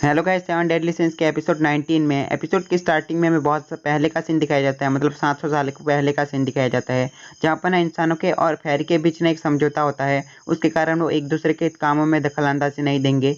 Hello guys, 7 deadly since के episode 19 में episode की स्टार्टिंग में हमें बहुत पहले का सीन दिखाया जाता है। मतलब 700 साल के पहले का सीन दिखाया जाता है, जहाँ पर ना इंसानों के और फेरी के बीच ना एक समझौता होता है। उसके कारण वो एक दूसरे के कामों में दखल-अंदाज़ी नहीं देंगे।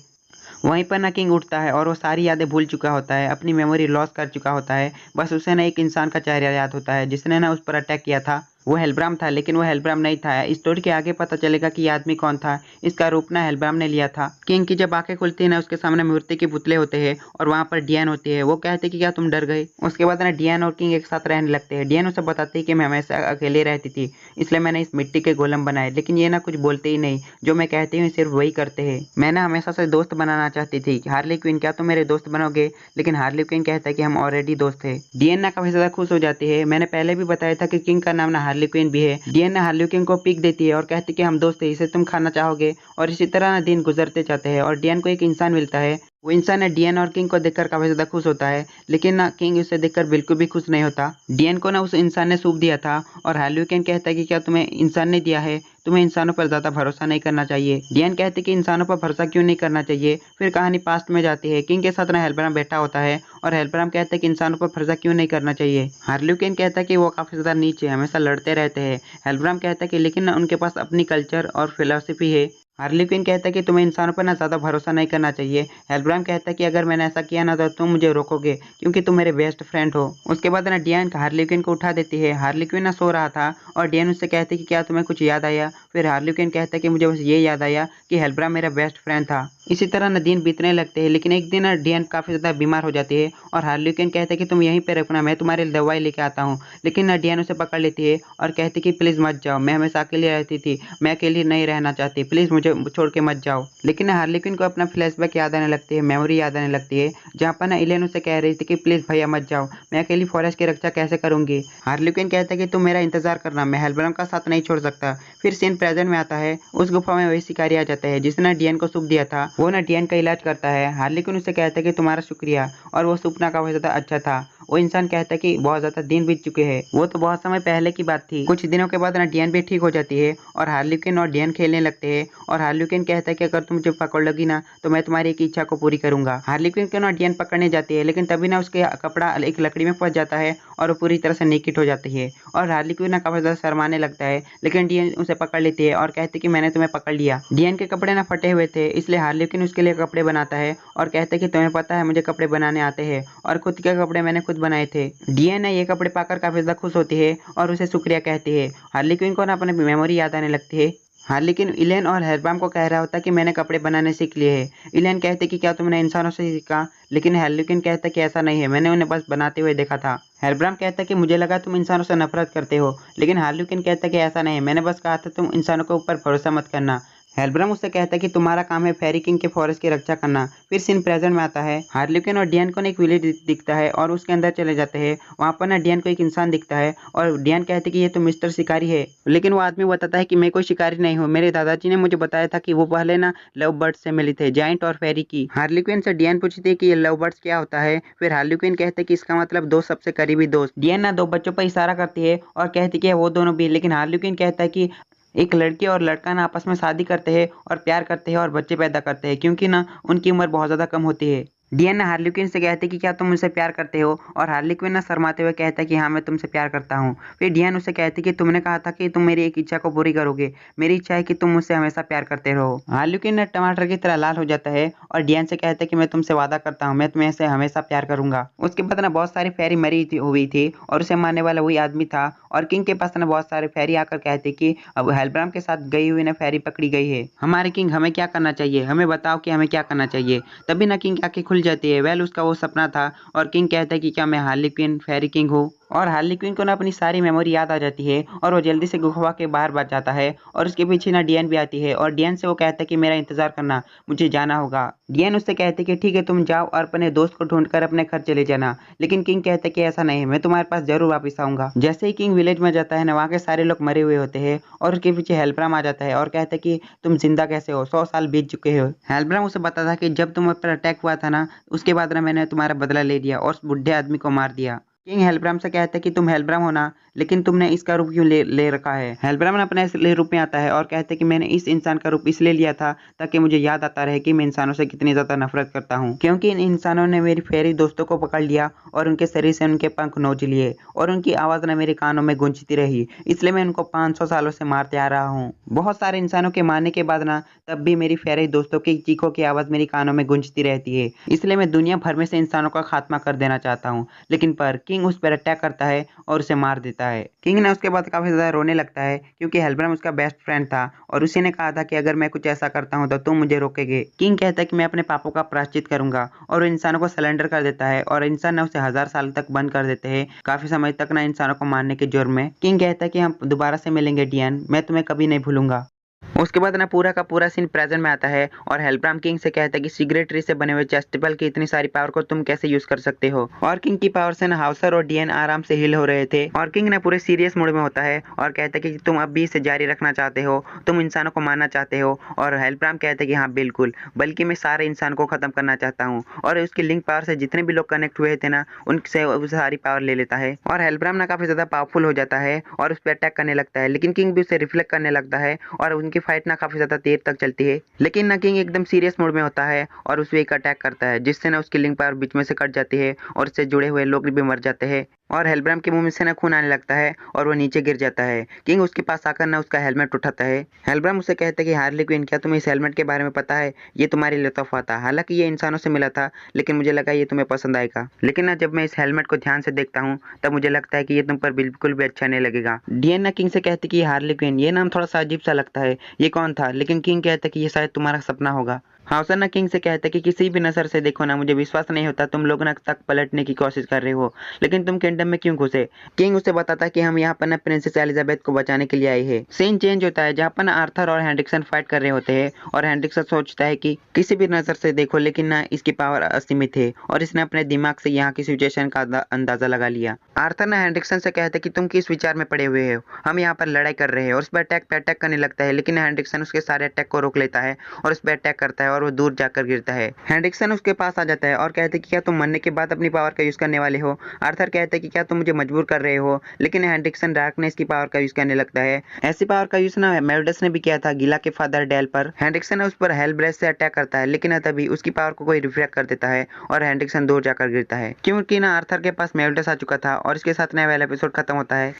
वहीं पर ना किंग उठता है और वो सारी यादें भूल चुका होता है, अपनी मेमोरी लॉस कर चुका होता है। बस उसे ना एक इंसान का चेहरा याद होता है जिसने ना उस पर अटैक किया था। वो हेलब्राम था, लेकिन वो हेलब्राम नहीं था। स्टोरी के आगे पता चलेगा कि ये आदमी कौन था। इसका रूप ना हेलब्राम ने लिया था। किंग की जब आंखें खुलती है ना, उसके सामने मूर्ति के पुतले होते हैं और वहाँ पर डियान होती है। वो कहते कि क्या तुम डर गए? उसके बाद ना डियान और किंग एक साथ रहने लगते हैं। डियान उसे बताती है कि मैं हमेशा अकेले रहती थी, इसलिए मैंने इस मिट्टी के गोलम बनाए। लेकिन ये ना कुछ बोलते ही नहीं, जो मैं कहती हूँ सिर्फ वही करते हैं। मैं ना हमेशा से दोस्त बनाना चाहती थी। हार्ली क्विन, क्या तुम मेरे दोस्त बनोगे? लेकिन हार्ली क्विन कहता है कि हम ऑलरेडी दोस्त थे। डियन ना काफी ज्यादा खुश हो जाती है। मैंने पहले भी बताया था कि किंग का नाम ना हार्ली क्विन भी है। डियन ना हार्ली क्विन को पिक देती है और कहती है कि हम दोस्त हैं, इसे तुम खाना चाहोगे? और इसी तरह ना दिन गुजरते जाते हैं और डियन को एक इंसान मिलता है। वो इंसान ना डियन और किंग को देखकर काफी ज्यादा खुश होता है, लेकिन ना किंग उसे देखकर बिल्कुल भी खुश नहीं होता। डियन को ना उस इंसान ने सूप दिया था और हार्ली क्विन कहता है कि क्या तुम्हें इंसान ने दिया है? तुम्हें इंसानों पर ज्यादा भरोसा नहीं करना चाहिए। डियन कहते हैं कि इंसानों पर भरोसा क्यों नहीं करना चाहिए। फिर कहानी पास्ट में जाती है। किंग के साथ ना हेल्ब्राम बैठा होता है और हेल्ब्राम कहते हैं कि इंसानों पर भरोसा क्यों नहीं करना चाहिए। हार्ली क्विन कहता है कि वो काफी ज्यादा नीच है, हमेशा लड़ते रहते हैं। हेल्ब्राम कहता है कि लेकिन ना उनके पास अपनी कल्चर और फिलोसफी है। हार्ली क्विन कहता है कि तुम्हें इंसानों पर ना ज्यादा भरोसा नहीं करना चाहिए। हेल्ब्राम कहता है कि अगर मैंने ऐसा किया ना तो तुम मुझे रोकोगे, क्योंकि तुम मेरे बेस्ट फ्रेंड हो। उसके बाद ना डियन हार्ली क्विन को उठा देती है। हार्ली क्विन ना सो रहा था और डियन उससे कहती है कि क्या तुम्हें कुछ याद आया? फिर हार्ली क्विन कहता है कि मुझे बस ये याद आया कि हेल्ब्राम मेरा बेस्ट फ्रेंड था। इसी तरह ना दिन बीतने लगते हैं, लेकिन एक दिन ना डियन काफी ज्यादा बीमार हो जाती है और हार्ली क्विन कहते हैं कि तुम यहीं पे रखना, मैं तुम्हारे लिए दवाई लेके आता हूँ। लेकिन ना डियन उसे पकड़ लेती है और कहती है कि प्लीज मत जाओ, मैं हमेशा अकेली रहती थी, मैं अकेली नहीं रहना चाहती, प्लीज मुझे छोड़ के मत जाओ। लेकिन हार्ली क्विन को अपना फ्लैशबैक याद आने लगती है, मेमोरी याद आने लगती है, जहाँ पर ना इलेन उसे कह रही थी कि प्लीज भैया मत जाओ, मैं अकेली फॉरेस्ट की रक्षा कैसे करूंगी। हार्ली क्विन कहता है कि तुम मेरा इंतजार करना, मैं हेल्ब्राम का साथ नहीं छोड़ सकता। फिर सीन प्रेजेंट में आता है। उस गुफा में वही शिकारी आ जाता है जिसने ना डियन को सूप दिया था। वो ना डियन का इलाज करता है। हार्ली क्विन उसे कहता है कि तुम्हारा शुक्रिया, और वो सूप ना काफी ज्यादा अच्छा था। वो इंसान कहता है कि बहुत ज्यादा दिन बीत चुके हैं, वो तो बहुत समय पहले की बात थी। कुछ दिनों के बाद ना डियन भी ठीक हो जाती है और हार्ली क्विन और डियन खेलने लगते हैं। और हार्ली क्विन कहता है कि अगर तुम मुझे पकड़ लोगी ना तो मैं तुम्हारी एक इच्छा को पूरी करूंगा। हार्ली क्विन को ना डियन पकड़ने जाती है, लेकिन तभी ना उसके कपड़ा एक लकड़ी में फंस जाता है और वो पूरी तरह से नेकेट हो जाती है। और हार्ली क्विन ना काफी ज्यादा शर्माने लगता है, लेकिन डियन उसे पकड़ लेती है और कहती है कि मैंने तुम्हें पकड़ लिया। डियन के कपड़े ना फटे हुए थे, इसलिए हार्ली क्विन उसके लिए कपड़े बनाता है और कहते हैं कि तुम्हें पता है मुझे कपड़े बनाने आते हैं, और खुद के कपड़े मैंने खुद बनाए थे। डियन ने ये कपड़े पाकर काफी ज्यादा खुश होती है और उसे शुक्रिया कहती है। हार्ली क्विन को ना अपनी मेमोरी याद आने लगती है। हाँ, लेकिन इलेन और हेल्ब्राम को कह रहा होता कि मैंने कपड़े बनाने सीख लिए हैं। इलेन कहते कि क्या तुमने इंसानों से सीखा? लेकिन हेल्ब्राम कहता कि ऐसा नहीं है, मैंने उन्हें बस बनाते हुए देखा था। हेल्ब्राम कहता कि मुझे लगा तुम इंसानों से नफरत करते हो। लेकिन हार्लिक्विन कहता कि ऐसा नहीं है, मैंने बस कहा था तुम इंसानों के ऊपर भरोसा मत करना। हेल्ब्राम उससे कहता है कि तुम्हारा काम है फेरी किंग के फॉरेस्ट की रक्षा करना। फिर सीन प्रेजेंट में आता है। हार्लिक्विन और डियन को ना एक विलेज दिखता है और उसके अंदर चले जाते हैं। वहाँ पर ना डियन को एक इंसान दिखता है और डियन कहते कि ये तो मिस्टर शिकारी है। लेकिन वो आदमी बताता है कि मैं कोई शिकारी नहीं हूँ, मेरे दादाजी ने मुझे बताया था कि वो पहले ना लव बर्ड से मिले थे, जाइंट और फेरी की। हार्लिक्विन से डियन पूछती है कि ये लव बर्ड्स क्या होता है। फिर हार्लिक्विन कहते कि इसका मतलब दोस्त, सबसे करीबी दोस्त। डियन ना दो बच्चों पर इशारा करती है और कहती कि वो दोनों भी। लेकिन हार्लिक्विन कहता है कि एक लड़की और लड़का ना आपस में शादी करते हैं और प्यार करते हैं और बच्चे पैदा करते हैं, क्योंकि ना उनकी उम्र बहुत ज्यादा कम होती है। डियन ना हार्ली क्विन से कहती कि क्या तुम मुझसे प्यार करते हो? और हार्ली क्विन ना शर्माते हुए कहता है कि हाँ, मैं तुमसे प्यार करता हूँ। फिर डियन उसे कहती कि तुमने कहा था कि तुम मेरी एक इच्छा को पूरी करोगे, मेरी इच्छा है कि तुम मुझसे हमेशा प्यार करते रहो। हार्ली क्विन ना टमाटर की तरह लाल हो जाता है और डियन से कहता है कि मैं तुमसे वादा करता हूँ, मैं तुम्हें से हमेशा प्यार करूंगा। उसके बाद ना बहुत सारी फेरी मरी हुई थी और उसे मारने वाला वही आदमी था। और किंग के पास ना बहुत सारे फेरी आकर कहते कि अब हेल्ब्राम के साथ गई हुई ना फेरी पकड़ी गई है, हमारे किंग हमें क्या करना चाहिए, हमें बताओ कि हमें क्या करना चाहिए। तभी ना किंग की आंखें खुल जाती है। वेल, उसका वो सपना था और किंग कहता है कि क्या मैं हार्ली क्विन फेरी किंग हूँ? और हार्ली क्विन को ना अपनी सारी मेमोरी याद आ जाती है और वो जल्दी से गुफा के बाहर बच जाता है। और उसके पीछे ना डियन भी आती है और डियन से वो कहता है कि मेरा इंतजार करना, मुझे जाना होगा। डियन उससे कहते कि ठीक है, तुम जाओ और अपने दोस्त को ढूंढकर अपने घर चले जाना। लेकिन किंग कहता है कि ऐसा नहीं है, मैं तुम्हारे पास जरूर वापस आऊंगा। जैसे ही किंग विलेज में जाता है ना, वहाँ के सारे लोग मरे हुए होते हैं और उसके पीछे हेल्ब्राम आ जाता है और कहता है कि तुम जिंदा कैसे हो, 100 साल बीत चुके हो। हेल्ब्राम उसे बताता था कि जब तुम पर अटैक हुआ था ना, उसके बाद ना मैंने तुम्हारा बदला ले लिया और उस बुढ़े आदमी को मार दिया। किंग हेल्ब्राम से कहता है कि तुम हेल्ब्राम हो ना, लेकिन तुमने इसका रूप क्यों ले रखा है। हेल्ब्राम अपने असली रूप में आता है और कहते हैं कि मैंने इस इंसान का रूप इसलिए लिया था ताकि मुझे याद आता रहे कि मैं इंसानों से कितनी ज्यादा नफरत करता हूँ, क्योंकि इन इंसानों ने मेरी फेरी दोस्तों को पकड़ लिया और उनके शरीर से उनके पंख नोच लिए और उनकी आवाज ना मेरे कानों में गूंजती रही, इसलिए मैं उनको 500 सालों से मारते आ रहा हूँ। बहुत सारे इंसानों के मारने के बाद ना तब भी मेरी फेरी दोस्तों की चीखों की आवाज मेरी कानों में गूंजती रहती है, इसलिए मैं दुनिया भर में से इंसानों का खात्मा कर देना चाहता हूँ। लेकिन पर किंग उस पर अटैक करता है और उसे मार देता है। किंग ने उसके बाद काफी ज्यादा रोने लगता है क्योंकि हेल्ब्राम उसका बेस्ट फ्रेंड था और उसी ने कहा था कि अगर मैं कुछ ऐसा करता हूँ तो तुम मुझे रोकेगे। किंग कहता है कि मैं अपने पापों का प्रायश्चित करूंगा और वो इंसानों को सरेंडर कर देता है और इंसान ने उसे 1000 साल तक बंद कर देते हैं, काफी समय तक ना इंसानों को मारने के जुर्म में। किंग कहता है कि हम दोबारा से मिलेंगे डियन, मैं तुम्हें कभी नहीं भूलूंगा। उसके बाद ना पूरा का पूरा सीन प्रेजेंट में आता है और हेल्ब्राम किंग से कहता है कि सिगरेटरी से बने हुए चेस्टेबल की इतनी सारी पावर को तुम कैसे यूज कर सकते हो। और किंग की पावर से ना हाउसर और डियन आराम से हील हो रहे थे और किंग ना पूरे सीरियस मूड में होता है और कहता है कि तुम अब भी इसे जारी रखना चाहते हो, तुम इंसानों को मारना चाहते हो। और हेल्ब्राम कहता है कि हाँ बिल्कुल, बल्कि मैं सारे इंसान को खत्म करना चाहता हूँ। और उसकी लिंक पावर से जितने भी लोग कनेक्ट हुए थे ना उनसे सारी पावर ले लेता है और हेल्ब्राम ना काफी ज्यादा पावरफुल हो जाता है और उस पर अटैक करने लगता है, लेकिन किंग भी उसे रिफ्लेक्ट करने लगता है और उनकी फाइट ना काफी ज्यादा देर तक चलती है। लेकिन ना किंग एकदम सीरियस मोड में होता है और उस पर एक अटैक करता है जिससे ना उसकी लिंक पावर बीच में से कट जाती है और उससे जुड़े हुए लोग भी मर जाते हैं और हेल्ब्राम के मुंह में से ना खून आने लगता है और वो नीचे गिर जाता है। किंग उसके पास आकर ना उसका हेलमेट उठाता है। हेल्ब्राम उसे कहता है कि हार्ली क्विन, क्या तुम्हें इस हेलमेट के बारे में पता है, ये तुम्हारे लिए तोहफा था। हालांकि ये इंसानों से मिला था लेकिन मुझे लगा ये तुम्हें पसंद आएगा, लेकिन ना जब मैं इस हेलमेट को ध्यान से देखता हूँ तब मुझे लगता है कि ये तुम पर बिल्कुल भी अच्छा नहीं लगेगा। डियन ना किंग से कहती कि हार्ली क्विन, ये नाम थोड़ा सा अजीब सा लगता है, ये कौन था। लेकिन किंग कहता है कि ये शायद तुम्हारा सपना होगा। हाउसन ना किंग से कहता है कि किसी भी नजर से देखो ना, मुझे विश्वास नहीं होता तुम लोग ना तक पलटने की कोशिश कर रहे हो, लेकिन तुम किंगडम में क्यों घुसे। किंग उसे बताता है कि हम यहाँ पर ना प्रिंसेस एलिजाबेथ को बचाने के लिए आए हैं। सीन चेंज होता है जहाँ पर ना आर्थर और हेंड्रिक्सन फाइट कर रहे होते हैं और हेंड्रिक्सन सोचता है कि किसी भी नजर से देखो लेकिन ना इसकी पावर असीमित है और इसने अपने दिमाग से यहाँ की सिचुएशन का अंदाजा लगा लिया। आर्थर ना हेंड्रिक्सन से कहता है कि तुम किस विचार में पड़े हुए हो, हम यहाँ पर लड़ाई कर रहे हैं। और उस पर अटैक करने लगता है, लेकिन हेंड्रिक्सन उसके सारे अटैक को रोक लेता है और उस पर अटैक करता है और वो दूर जाकर गिरता है। हेंड्रिक्सन उसके पास आ जाता है और कहता है कि क्या तुम मरने के बाद अपनी पावर का यूज करने वाले हो। आर्थर कहता है कि क्या तुम मुझे मजबूर कर रहे हो, लेकिन हेंड्रिक्सन डार्कनेस की पावर का यूज करने लगता है। ऐसी पावर का यूज ना मेल्डस ने भी किया था गिला के फादर डेल पर। हेंड्रिक्सन उस पर हेल ब्रेस से अटैक करता है, लेकिन तभी उसकी पावर को कोई रिफ्लेक्ट कर देता है और हेंड्रिक्सन दूर जाकर गिरता है, क्योंकि ना आर्थर के पास मेल्डस आ चुका था। और इसके साथ नया वाला एपिसोड खत्म होता है।